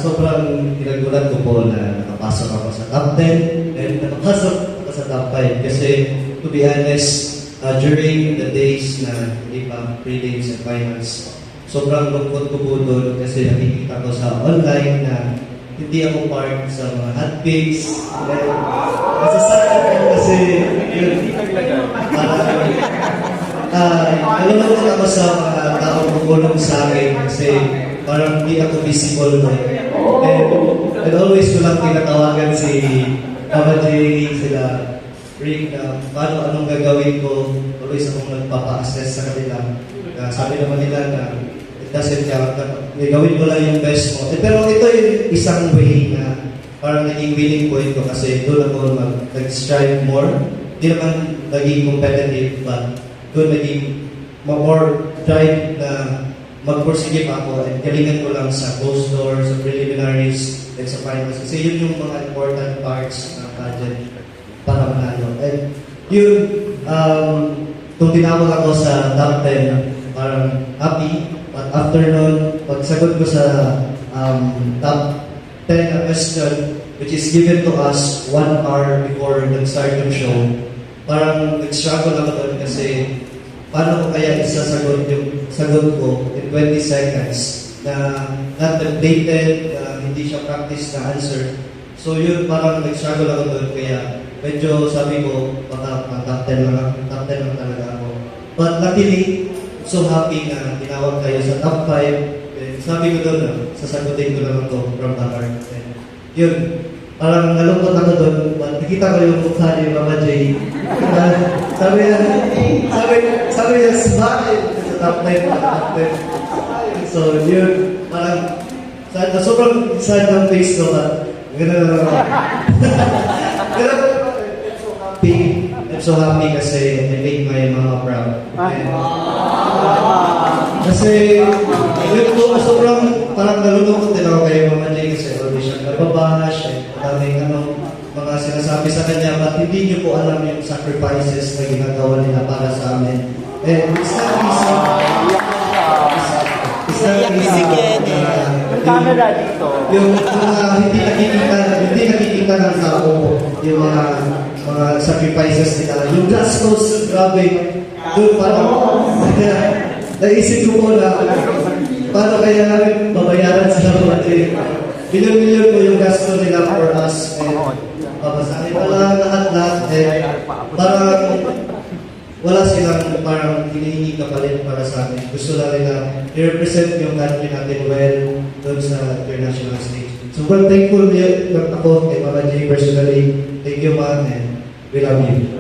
sobrang pinagulat ko po na nakapasok ako sa top 10 and nakapasok ako sa top 5 kasi to be honest, during the days na hindi pa prelims and finals, sobrang lungkot ko po doon kasi nakikita ko sa online na hindi ako part sa mga hotpicks. Nasasakit ko kasi yun, nalulungkot ako sa mga taong kumulong sa akin kasi parang hindi ako visible doon. And always ko lang tinatawagan si Papa Jay, sila Rick, na paano anong gagawin ko. Always akong nagpapa-assess sa kanila. Sabi naman nila na it doesn't count, gawin mo lang yung best mo. Pero ito yung isang way na parang naging winning point ko kasi doon ako nag-strive more. Hindi naman naging competitive, but doon naging more drive na magpursige pa ako at galingan ko lang sa closed door, sa preliminaries, and sa finals. Kasi yun yung mga important parts ng pageant para manalo. And yun, kung tinawag ako sa top 10, parang happy. But after nun, pagsagot ko sa top 10 na question, which is given to us 1 hour before nag-start yung show, parang nag-struggle ako doon kasi paano ko kaya isasagot yung sagot ko in 20 seconds na not updated, hindi siya practice na answer. So yun, parang nag-struggle ako doon kaya medyo sabi ko, baka top 10 lang talaga ako. But luckily, so happy na tinawag kayo sa top 5. And sabi ko doon, sasagutin ko lang ito from the heart. And yun, parang nalungkot ako doon, but nakita ko yung mukha ni Mama Jay. Sabi niya, bakit sa top 10, top 10. So yun, parang sobrang sad ng face ko, but gano'n lang ako. I'm so happy kasi I made my mama proud. And, kasi yun po, sobrang parang nalulungkot din ako kay Mama Jay kasi always siya nababash, maraming mga sinasabi sa kanya, but hindi niyo po alam yung sacrifices na ginagawa nila para sa amin. And it's not easy. It's not easy. Camera dito. Yung hindi nakikita ng tao, yung mga sacrifices nila. Yung gastos, grabe. Doon parang naisip ko po na paano kaya namin babayaran sila mga Jay. Milyon-milyon po yung gasto nila for us. And papasahin pala lahat-lahat. And parang wala silang parang hinihingi kapalit para sa amin. Gusto lang nila i-represent yung country natin well doon sa international stage. Sobrang thankful ako kay Mama Jay personally. Thank you, man, and we love you.